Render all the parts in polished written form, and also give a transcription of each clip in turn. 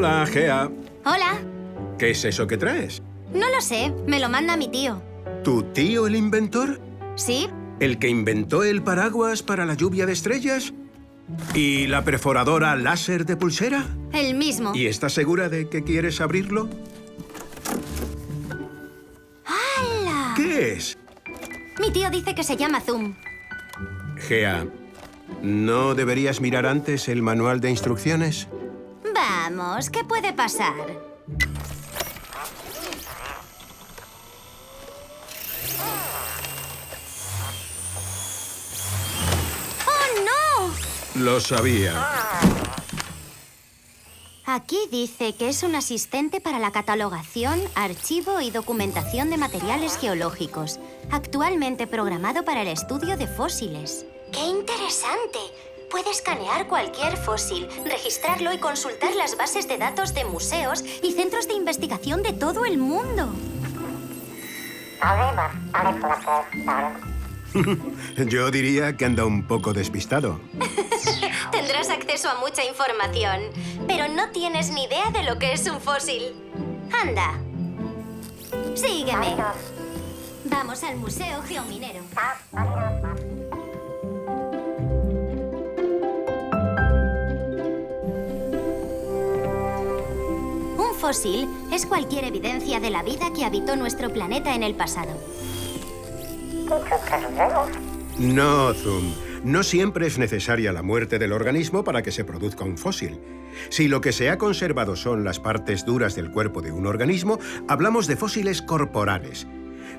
Hola, Gea. Hola. ¿Qué es eso que traes? No lo sé, me lo manda mi tío. ¿Tu tío el inventor? ¿Sí? ¿El que inventó el paraguas para la lluvia de estrellas? ¿Y la perforadora láser de pulsera? El mismo. ¿Y estás segura de que quieres abrirlo? ¡Hala! ¿Qué es? Mi tío dice que se llama Zoom. Gea, ¿no deberías mirar antes el manual de instrucciones? Vamos, ¿qué puede pasar? ¡Oh, no! Lo sabía. Aquí dice que es un asistente para la catalogación, archivo y documentación de materiales geológicos, actualmente programado para el estudio de fósiles. ¡Qué interesante! Puede escanear cualquier fósil, registrarlo y consultar las bases de datos de museos y centros de investigación de todo el mundo. Yo diría que anda un poco despistado. Tendrás acceso a mucha información, pero no tienes ni idea de lo que es un fósil. Anda. Sígueme. Vamos al Museo Geominero. Un fósil es cualquier evidencia de la vida que habitó nuestro planeta en el pasado. No, Zoom. No siempre es necesaria la muerte del organismo para que se produzca un fósil. Si lo que se ha conservado son las partes duras del cuerpo de un organismo, hablamos de fósiles corporales.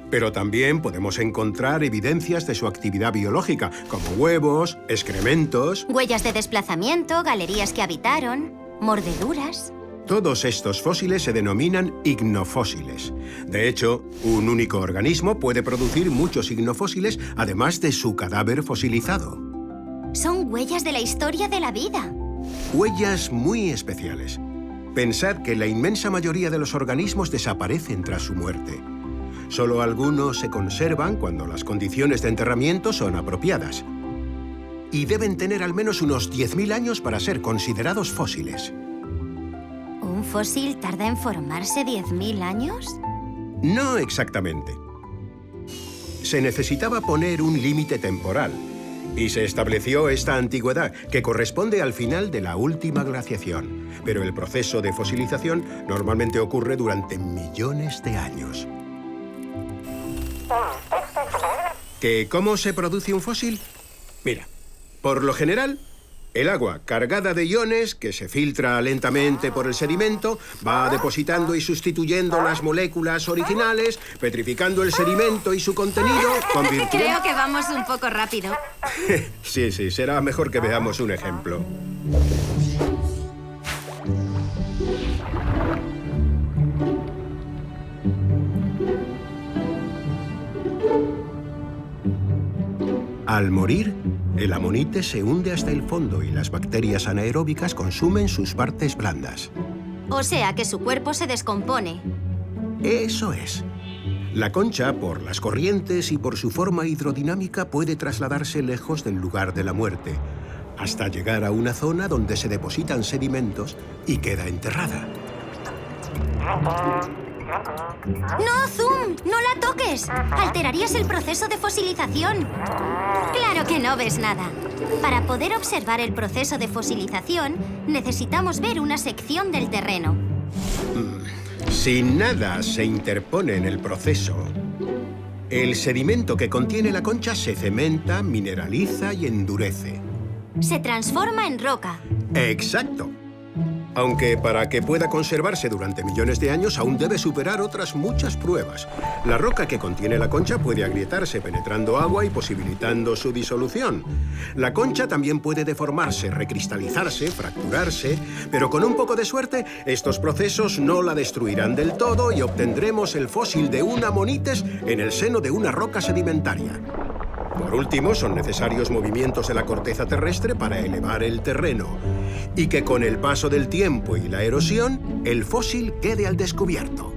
Pero también podemos encontrar evidencias de su actividad biológica, como huevos, excrementos... Huellas de desplazamiento, galerías que habitaron, mordeduras... Todos estos fósiles se denominan ignofósiles. De hecho, un único organismo puede producir muchos ignofósiles, además de su cadáver fosilizado. Son huellas de la historia de la vida. Huellas muy especiales. Pensad que la inmensa mayoría de los organismos desaparecen tras su muerte. Solo algunos se conservan cuando las condiciones de enterramiento son apropiadas. Y deben tener al menos unos 10.000 años para ser considerados fósiles. ¿Un fósil tarda en formarse 10.000 años? No exactamente. Se necesitaba poner un límite temporal y se estableció esta antigüedad, que corresponde al final de la última glaciación. Pero el proceso de fosilización normalmente ocurre durante millones de años. ¿Cómo se produce un fósil? Mira, por lo general, el agua cargada de iones, que se filtra lentamente por el sedimento, va depositando y sustituyendo las moléculas originales, petrificando el sedimento y su contenido, convirtiendo... Creo que vamos un poco rápido. Sí, será mejor que veamos un ejemplo. Al morir, el amonite se hunde hasta el fondo y las bacterias anaeróbicas consumen sus partes blandas. O sea que su cuerpo se descompone. Eso es. La concha, por las corrientes y por su forma hidrodinámica, puede trasladarse lejos del lugar de la muerte, hasta llegar a una zona donde se depositan sedimentos y queda enterrada. ¡No, Zoom! ¡No la toques! Alterarías el proceso de fosilización. ¡Claro que no ves nada! Para poder observar el proceso de fosilización, necesitamos ver una sección del terreno. Si nada se interpone en el proceso, el sedimento que contiene la concha se cementa, mineraliza y endurece. Se transforma en roca. ¡Exacto! Aunque para que pueda conservarse durante millones de años aún debe superar otras muchas pruebas. La roca que contiene la concha puede agrietarse penetrando agua y posibilitando su disolución. La concha también puede deformarse, recristalizarse, fracturarse, pero con un poco de suerte, estos procesos no la destruirán del todo y obtendremos el fósil de un amonites en el seno de una roca sedimentaria. Por último, son necesarios movimientos de la corteza terrestre para elevar el terreno y que con el paso del tiempo y la erosión, el fósil quede al descubierto.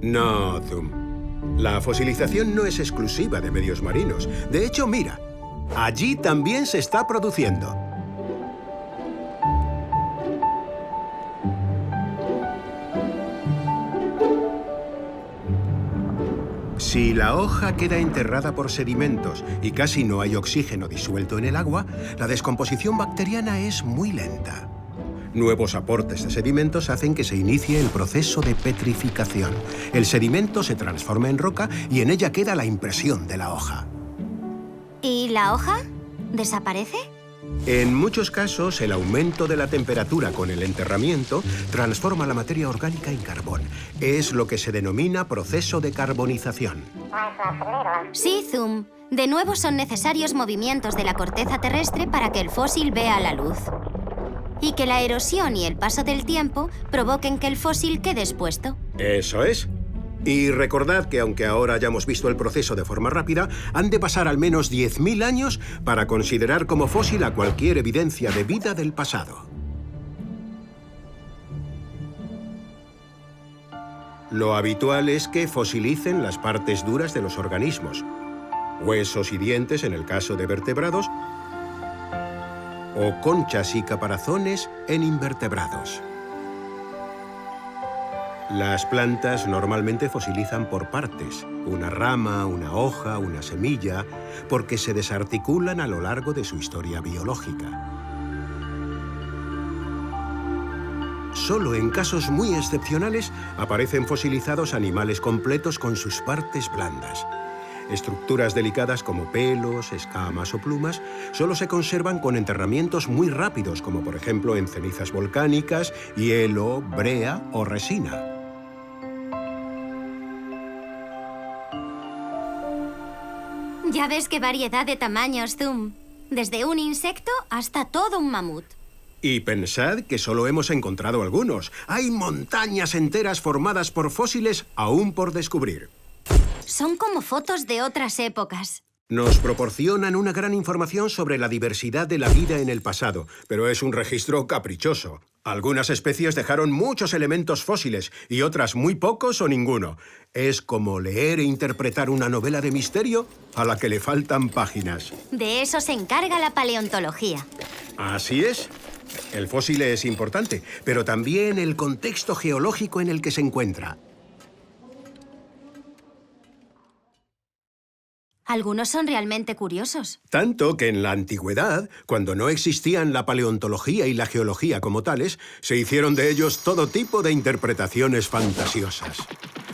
No, Zoom. La fosilización no es exclusiva de medios marinos. De hecho, mira, allí también se está produciendo. Si la hoja queda enterrada por sedimentos y casi no hay oxígeno disuelto en el agua, la descomposición bacteriana es muy lenta. Nuevos aportes de sedimentos hacen que se inicie el proceso de petrificación. El sedimento se transforma en roca y en ella queda la impresión de la hoja. ¿Y la hoja? ¿Desaparece? En muchos casos, el aumento de la temperatura con el enterramiento transforma la materia orgánica en carbón. Es lo que se denomina proceso de carbonización. Sí, Zoom. De nuevo son necesarios movimientos de la corteza terrestre para que el fósil vea la luz. Y que la erosión y el paso del tiempo provoquen que el fósil quede expuesto. Eso es. Y recordad que aunque ahora hayamos visto el proceso de forma rápida, han de pasar al menos 10.000 años para considerar como fósil a cualquier evidencia de vida del pasado. Lo habitual es que fosilicen las partes duras de los organismos, huesos y dientes en el caso de vertebrados, o conchas y caparazones en invertebrados. Las plantas normalmente fosilizan por partes, una rama, una hoja, una semilla, porque se desarticulan a lo largo de su historia biológica. Solo en casos muy excepcionales aparecen fosilizados animales completos con sus partes blandas. Estructuras delicadas como pelos, escamas o plumas solo se conservan con enterramientos muy rápidos, como por ejemplo en cenizas volcánicas, hielo, brea o resina. Ya ves qué variedad de tamaños, Zoom. Desde un insecto hasta todo un mamut. Y pensad que solo hemos encontrado algunos. Hay montañas enteras formadas por fósiles aún por descubrir. Son como fotos de otras épocas. Nos proporcionan una gran información sobre la diversidad de la vida en el pasado, pero es un registro caprichoso. Algunas especies dejaron muchos elementos fósiles y otras muy pocos o ninguno. Es como leer e interpretar una novela de misterio a la que le faltan páginas. De eso se encarga la paleontología. Así es. El fósil es importante, pero también el contexto geológico en el que se encuentra. Algunos son realmente curiosos. Tanto que en la antigüedad, cuando no existían la paleontología y la geología como tales, se hicieron de ellos todo tipo de interpretaciones fantasiosas.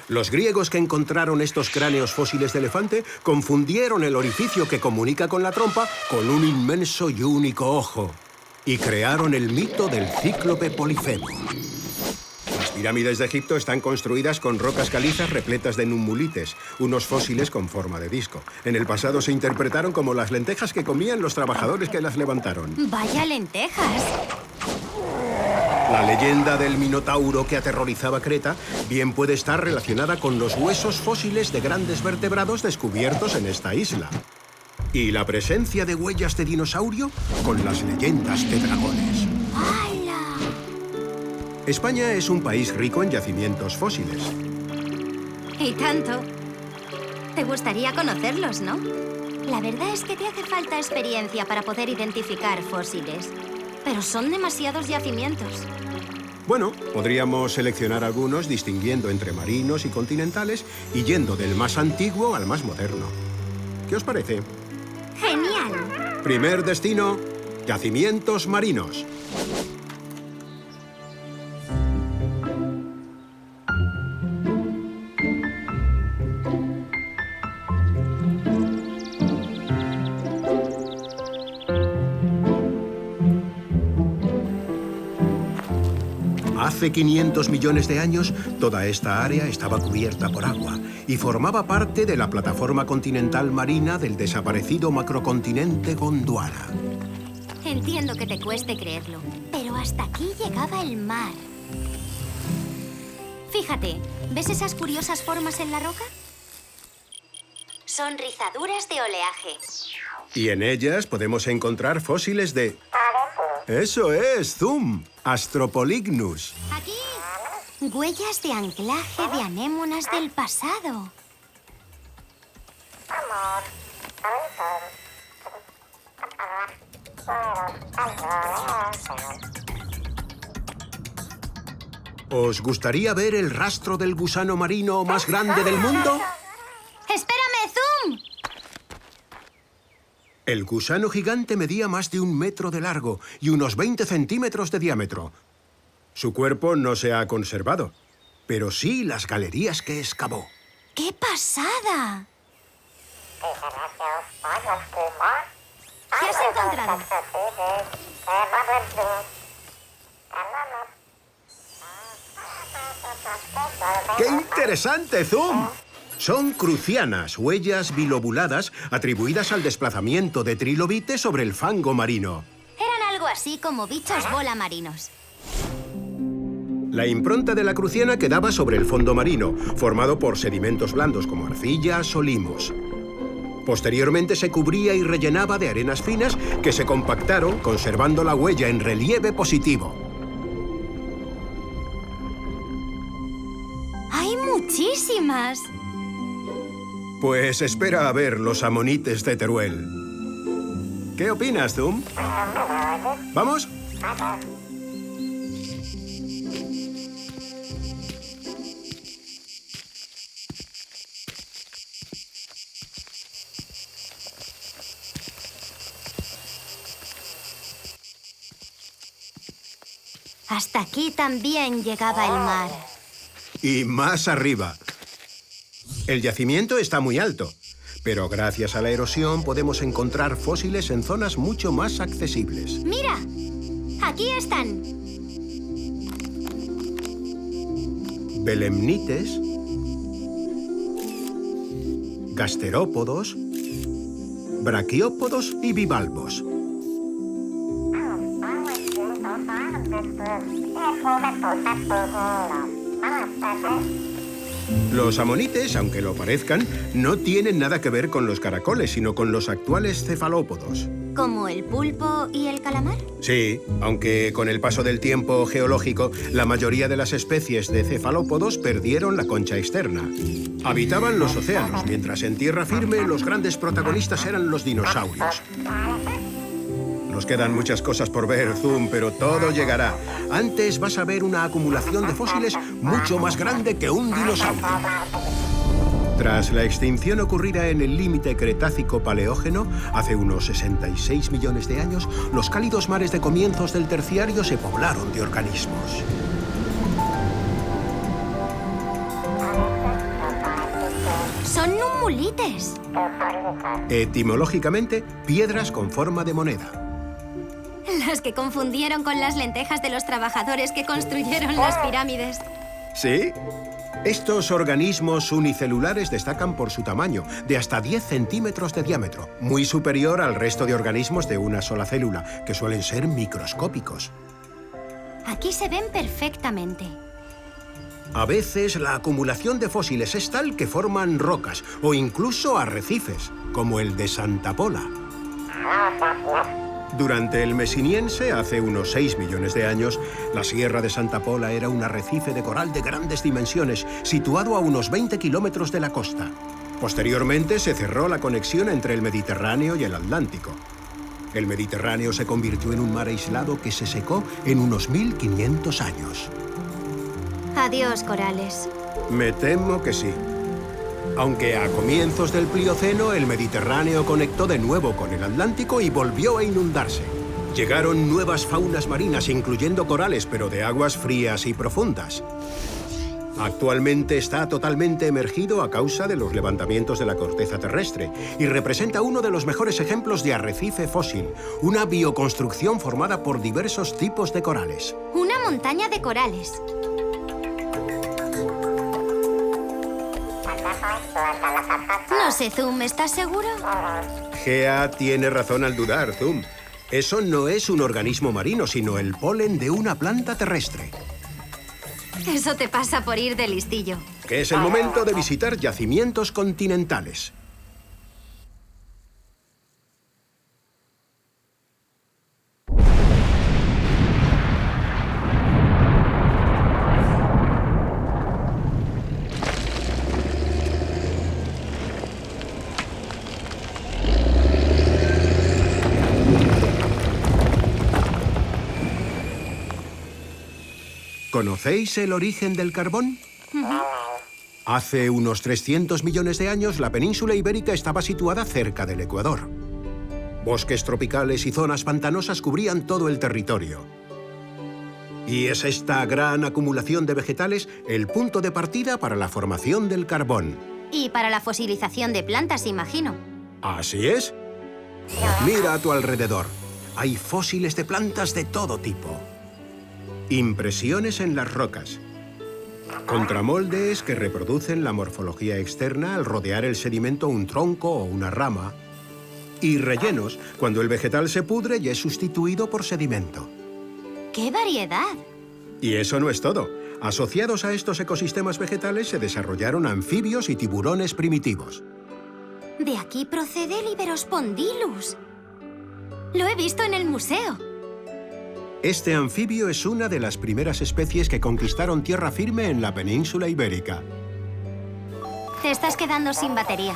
Los griegos que encontraron estos cráneos fósiles de elefante confundieron el orificio que comunica con la trompa con un inmenso y único ojo, y crearon el mito del cíclope Polifemo. Las pirámides de Egipto están construidas con rocas calizas repletas de numulites, unos fósiles con forma de disco. En el pasado se interpretaron como las lentejas que comían los trabajadores que las levantaron. ¡Vaya lentejas! La leyenda del Minotauro que aterrorizaba Creta bien puede estar relacionada con los huesos fósiles de grandes vertebrados descubiertos en esta isla. Y la presencia de huellas de dinosaurio con las leyendas de dragones. ¡Hala! España es un país rico en yacimientos fósiles. Y tanto. Te gustaría conocerlos, ¿no? La verdad es que te hace falta experiencia para poder identificar fósiles. Pero son demasiados yacimientos. Bueno, podríamos seleccionar algunos distinguiendo entre marinos y continentales y yendo del más antiguo al más moderno. ¿Qué os parece? ¡Genial! Primer destino, yacimientos marinos. Hace 500 millones de años, toda esta área estaba cubierta por agua y formaba parte de la plataforma continental marina del desaparecido macrocontinente Gondwana. Entiendo que te cueste creerlo, pero hasta aquí llegaba el mar. Fíjate, ¿ves esas curiosas formas en la roca? Son rizaduras de oleaje. Y en ellas podemos encontrar fósiles de... ¡Eso es, Zoom! Astropolygnus. ¡Aquí! Huellas de anclaje de anémonas del pasado. ¿Os gustaría ver el rastro del gusano marino más grande del mundo? El gusano gigante medía más de 1 metro de largo y unos 20 centímetros de diámetro. Su cuerpo no se ha conservado, pero sí las galerías que excavó. ¡Qué pasada! ¿Qué has encontrado? ¡Qué interesante, Zoom! Son crucianas, huellas bilobuladas atribuidas al desplazamiento de trilobites sobre el fango marino. Eran algo así como bichos bola marinos. La impronta de la cruciana quedaba sobre el fondo marino, formado por sedimentos blandos como arcillas o limos. Posteriormente se cubría y rellenaba de arenas finas que se compactaron, conservando la huella en relieve positivo. ¡Hay muchísimas! Pues espera a ver los amonites de Teruel. ¿Qué opinas, Zoom? ¿Vamos? Hasta aquí también llegaba el mar. Y más arriba. El yacimiento está muy alto, pero gracias a la erosión podemos encontrar fósiles en zonas mucho más accesibles. ¡Mira! ¡Aquí están! Belemnites, gasterópodos, braquiópodos y bivalvos. Los amonites, aunque lo parezcan, no tienen nada que ver con los caracoles, sino con los actuales cefalópodos. ¿Como el pulpo y el calamar? Sí, aunque con el paso del tiempo geológico, la mayoría de las especies de cefalópodos perdieron la concha externa. Habitaban los océanos, mientras en tierra firme los grandes protagonistas eran los dinosaurios. Nos quedan muchas cosas por ver, Zoom, pero todo llegará. Antes vas a ver una acumulación de fósiles mucho más grande que un dinosaurio. Tras la extinción ocurrida en el límite Cretácico-Paleógeno, hace unos 66 millones de años, los cálidos mares de comienzos del Terciario se poblaron de organismos. ¡Son numulites! Etimológicamente, piedras con forma de moneda. Las que confundieron con las lentejas de los trabajadores que construyeron las pirámides. ¿Sí? Estos organismos unicelulares destacan por su tamaño, de hasta 10 centímetros de diámetro, muy superior al resto de organismos de una sola célula, que suelen ser microscópicos. Aquí se ven perfectamente. A veces la acumulación de fósiles es tal que forman rocas o incluso arrecifes, como el de Santa Pola. Durante el Mesiniense, hace unos 6 millones de años, la Sierra de Santa Pola era un arrecife de coral de grandes dimensiones, situado a unos 20 kilómetros de la costa. Posteriormente se cerró la conexión entre el Mediterráneo y el Atlántico. El Mediterráneo se convirtió en un mar aislado que se secó en unos 1500 años. Adiós, corales. Me temo que sí. Aunque a comienzos del Plioceno el Mediterráneo conectó de nuevo con el Atlántico y volvió a inundarse. Llegaron nuevas faunas marinas, incluyendo corales, pero de aguas frías y profundas. Actualmente está totalmente emergido a causa de los levantamientos de la corteza terrestre y representa uno de los mejores ejemplos de arrecife fósil, una bioconstrucción formada por diversos tipos de corales. Una montaña de corales. No sé, Zoom, ¿estás seguro? Gea tiene razón al dudar, Zoom. Eso no es un organismo marino, sino el polen de una planta terrestre. Eso te pasa por ir de listillo. Que es el momento de visitar yacimientos continentales. ¿Conocéis el origen del carbón? Hace unos 300 millones de años, la península ibérica estaba situada cerca del Ecuador. Bosques tropicales y zonas pantanosas cubrían todo el territorio. Y es esta gran acumulación de vegetales el punto de partida para la formación del carbón. Y para la fosilización de plantas, imagino. ¿Así es? Mira a tu alrededor. Hay fósiles de plantas de todo tipo. Impresiones en las rocas. Contramoldes que reproducen la morfología externa al rodear el sedimento un tronco o una rama. Y rellenos, cuando el vegetal se pudre y es sustituido por sedimento. ¡Qué variedad! Y eso no es todo. Asociados a estos ecosistemas vegetales se desarrollaron anfibios y tiburones primitivos. De aquí procede el Iberospondylus. Lo he visto en el museo. Este anfibio es una de las primeras especies que conquistaron tierra firme en la península ibérica. Te estás quedando sin batería.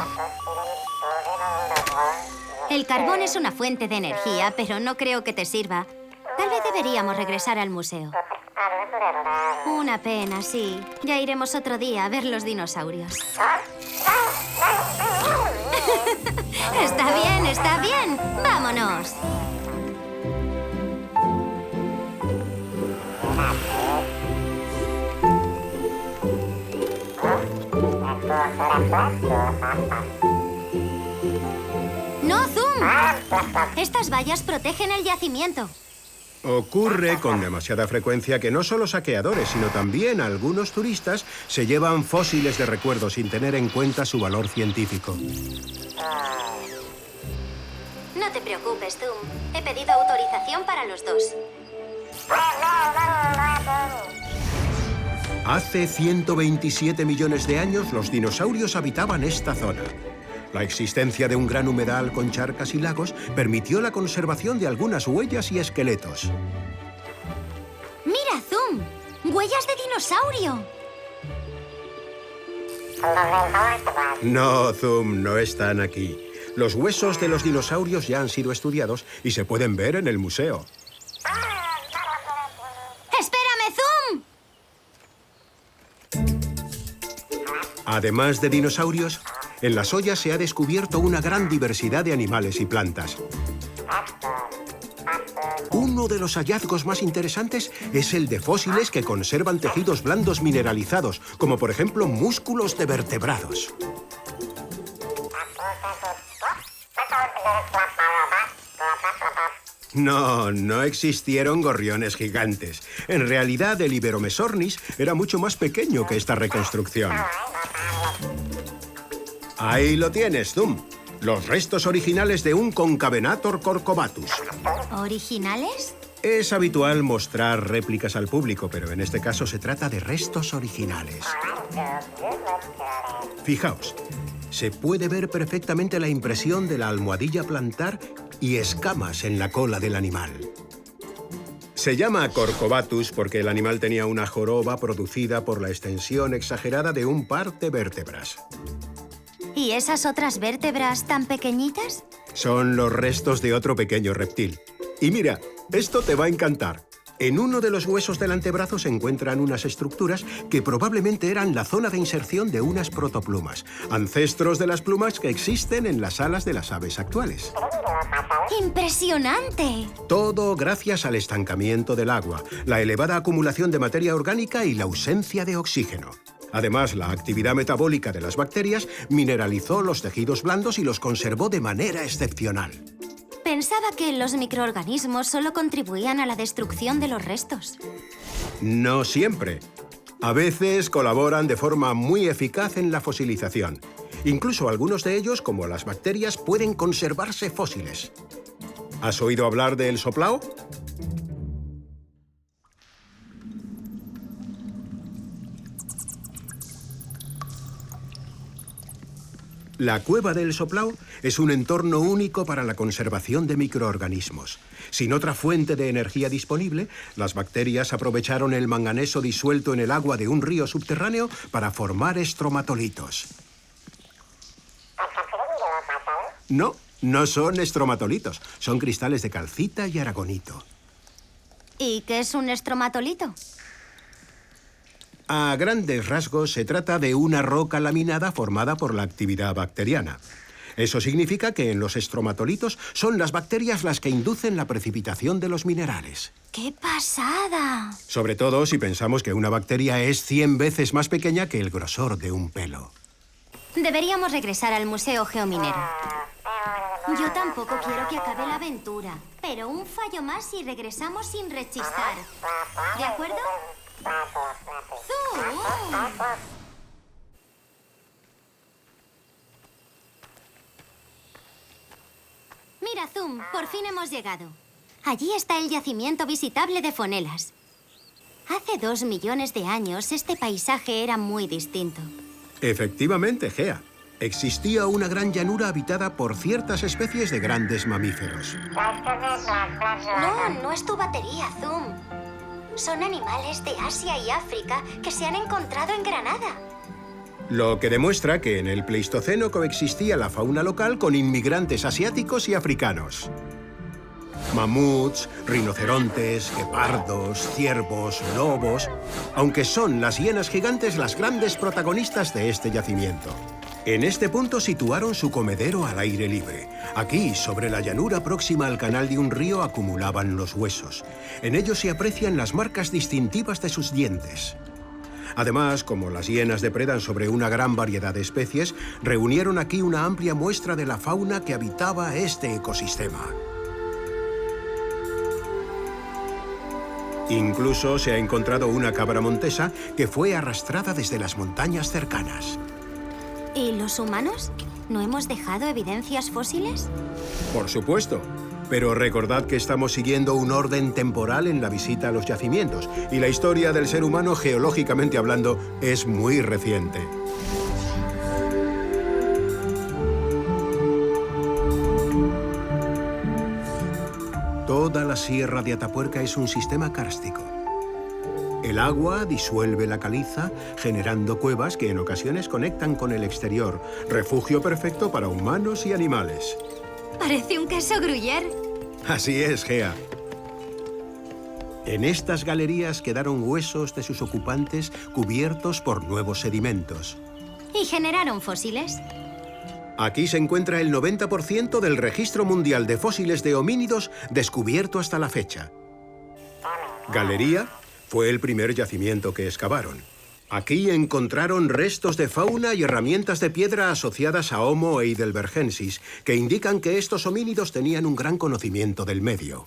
El carbón es una fuente de energía, pero no creo que te sirva. Tal vez deberíamos regresar al museo. Una pena, sí. Ya iremos otro día a ver los dinosaurios. Está bien, está bien. ¡Vámonos! ¡No, Zoom! Estas vallas protegen el yacimiento. Ocurre con demasiada frecuencia que no solo saqueadores, sino también algunos turistas se llevan fósiles de recuerdo sin tener en cuenta su valor científico. No te preocupes, Zoom. He pedido autorización para los dos. Hace 127 millones de años los dinosaurios habitaban esta zona. La existencia de un gran humedal con charcas y lagos permitió la conservación de algunas huellas y esqueletos. ¡Mira, Zoom! ¡Huellas de dinosaurio! No, Zoom, no están aquí. Los huesos de los dinosaurios ya han sido estudiados y se pueden ver en el museo. ¡Espérame, Zoom! Además de dinosaurios, en las ollas se ha descubierto una gran diversidad de animales y plantas. Uno de los hallazgos más interesantes es el de fósiles que conservan tejidos blandos mineralizados, como por ejemplo músculos de vertebrados. No, no existieron gorriones gigantes. En realidad, el Iberomesornis era mucho más pequeño que esta reconstrucción. Ahí lo tienes, Zoom. Los restos originales de un Concavenator corcovatus. ¿Originales? Es habitual mostrar réplicas al público, pero en este caso se trata de restos originales. Fijaos, se puede ver perfectamente la impresión de la almohadilla plantar y escamas en la cola del animal. Se llama Corcovatus porque el animal tenía una joroba producida por la extensión exagerada de un par de vértebras. ¿Y esas otras vértebras tan pequeñitas? Son los restos de otro pequeño reptil. Y mira, esto te va a encantar. En uno de los huesos del antebrazo se encuentran unas estructuras que probablemente eran la zona de inserción de unas protoplumas, ancestros de las plumas que existen en las alas de las aves actuales. ¡Impresionante! Todo gracias al estancamiento del agua, la elevada acumulación de materia orgánica y la ausencia de oxígeno. Además, la actividad metabólica de las bacterias mineralizó los tejidos blandos y los conservó de manera excepcional. Pensaba que los microorganismos solo contribuían a la destrucción de los restos. No siempre. A veces colaboran de forma muy eficaz en la fosilización. Incluso algunos de ellos, como las bacterias, pueden conservarse fósiles. ¿Has oído hablar del soplao? La cueva del soplao es un entorno único para la conservación de microorganismos. Sin otra fuente de energía disponible, las bacterias aprovecharon el manganeso disuelto en el agua de un río subterráneo para formar estromatolitos. No, no son estromatolitos. Son cristales de calcita y aragonito. ¿Y qué es un estromatolito? A grandes rasgos, se trata de una roca laminada formada por la actividad bacteriana. Eso significa que en los estromatolitos son las bacterias las que inducen la precipitación de los minerales. ¡Qué pasada! Sobre todo si pensamos que una bacteria es 100 veces más pequeña que el grosor de un pelo. Deberíamos regresar al Museo Geominero. Yo tampoco quiero que acabe la aventura, pero un fallo más y regresamos sin rechistar. ¿De acuerdo? ¡Zoom! Mira, Zoom, por fin hemos llegado. Allí está el yacimiento visitable de Fonelas. Hace 2 millones de años, este paisaje era muy distinto. Efectivamente, Gea. Existía una gran llanura habitada por ciertas especies de grandes mamíferos. No es tu batería, Zoom. Son animales de Asia y África que se han encontrado en Granada. Lo que demuestra que en el Pleistoceno coexistía la fauna local con inmigrantes asiáticos y africanos. Mamuts, rinocerontes, guepardos, ciervos, lobos... aunque son las hienas gigantes las grandes protagonistas de este yacimiento. En este punto situaron su comedero al aire libre. Aquí, sobre la llanura próxima al canal de un río, acumulaban los huesos. En ellos se aprecian las marcas distintivas de sus dientes. Además, como las hienas depredan sobre una gran variedad de especies, reunieron aquí una amplia muestra de la fauna que habitaba este ecosistema. Incluso se ha encontrado una cabra montesa que fue arrastrada desde las montañas cercanas. ¿Y los humanos? ¿No hemos dejado evidencias fósiles? Por supuesto. Pero recordad que estamos siguiendo un orden temporal en la visita a los yacimientos, y la historia del ser humano, geológicamente hablando, es muy reciente. Toda la sierra de Atapuerca es un sistema kárstico. El agua disuelve la caliza, generando cuevas que en ocasiones conectan con el exterior, refugio perfecto para humanos y animales. Parece un queso gruyère. Así es, Gea. En estas galerías quedaron huesos de sus ocupantes cubiertos por nuevos sedimentos. ¿Y generaron fósiles? Aquí se encuentra el 90% del registro mundial de fósiles de homínidos descubierto hasta la fecha. Galería fue el primer yacimiento que excavaron. Aquí encontraron restos de fauna y herramientas de piedra asociadas a Homo heidelbergensis, que indican que estos homínidos tenían un gran conocimiento del medio.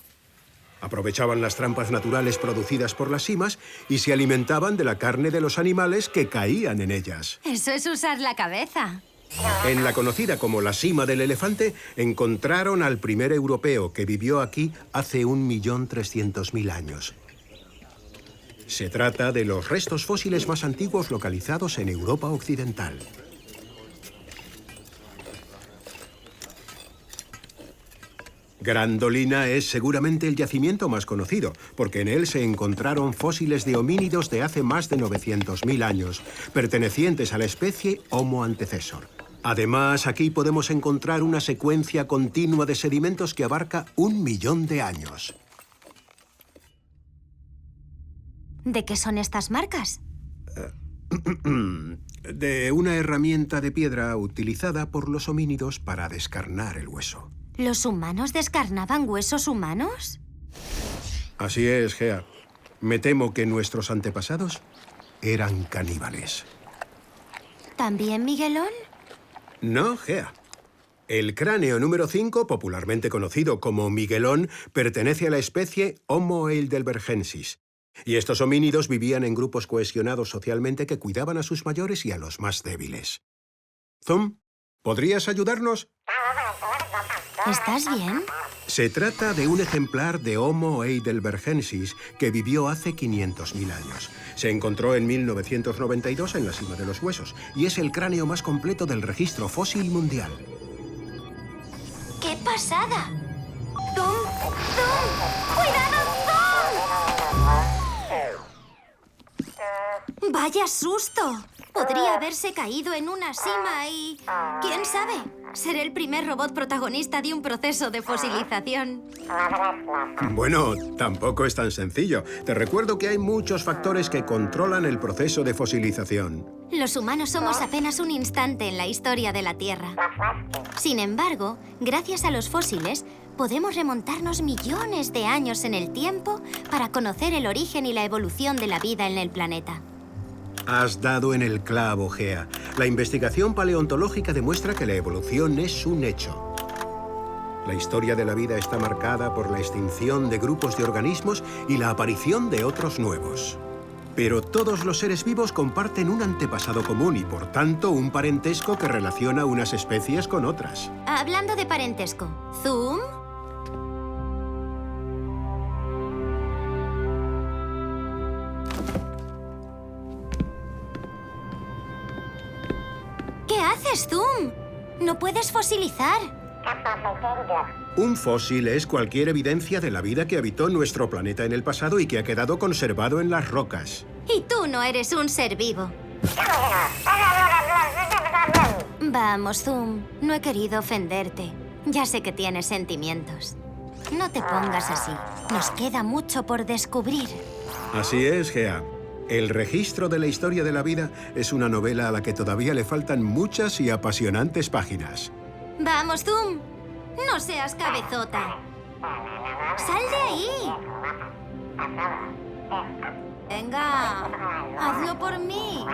Aprovechaban las trampas naturales producidas por las simas y se alimentaban de la carne de los animales que caían en ellas. Eso es usar la cabeza. En la conocida como la sima del elefante, encontraron al primer europeo que vivió aquí hace 1.300.000 años. Se trata de los restos fósiles más antiguos localizados en Europa occidental. Grandolina es seguramente el yacimiento más conocido, porque en él se encontraron fósiles de homínidos de hace más de 900.000 años, pertenecientes a la especie Homo antecessor. Además, aquí podemos encontrar una secuencia continua de sedimentos que abarca 1 millón de años. ¿De qué son estas marcas? De una herramienta de piedra utilizada por los homínidos para descarnar el hueso. ¿Los humanos descarnaban huesos humanos? Así es, Gea. Me temo que nuestros antepasados eran caníbales. ¿También Miguelón? No, Gea. El cráneo número 5, popularmente conocido como Miguelón, pertenece a la especie Homo heidelbergensis. Y estos homínidos vivían en grupos cohesionados socialmente que cuidaban a sus mayores y a los más débiles. Zoom, ¿podrías ayudarnos? ¿Estás bien? Se trata de un ejemplar de Homo heidelbergensis que vivió hace 500.000 años. Se encontró en 1992 en la cima de los huesos y es el cráneo más completo del registro fósil mundial. ¡Qué pasada! ¡Zoom! ¡Zoom! ¡Cuidado, Zoom! ¡Vaya susto! Podría haberse caído en una sima y... ¿quién sabe? Ser el primer robot protagonista de un proceso de fosilización. Bueno, tampoco es tan sencillo. Te recuerdo que hay muchos factores que controlan el proceso de fosilización. Los humanos somos apenas un instante en la historia de la Tierra. Sin embargo, gracias a los fósiles, podemos remontarnos millones de años en el tiempo para conocer el origen y la evolución de la vida en el planeta. Has dado en el clavo, Gea. La investigación paleontológica demuestra que la evolución es un hecho. La historia de la vida está marcada por la extinción de grupos de organismos y la aparición de otros nuevos. Pero todos los seres vivos comparten un antepasado común y, por tanto, un parentesco que relaciona unas especies con otras. Hablando de parentesco, ¿Zoom? ¿Qué haces, Zoom? ¿No puedes fosilizar? Un fósil es cualquier evidencia de la vida que habitó nuestro planeta en el pasado y que ha quedado conservado en las rocas. Y tú no eres un ser vivo. Vamos, Zoom. No he querido ofenderte. Ya sé que tienes sentimientos. No te pongas así. Nos queda mucho por descubrir. Así es, Gea. El registro de la historia de la vida es una novela a la que todavía le faltan muchas y apasionantes páginas. Vamos, Zoom. No seas cabezota. ¡Sal de ahí! Venga, hazlo por mí.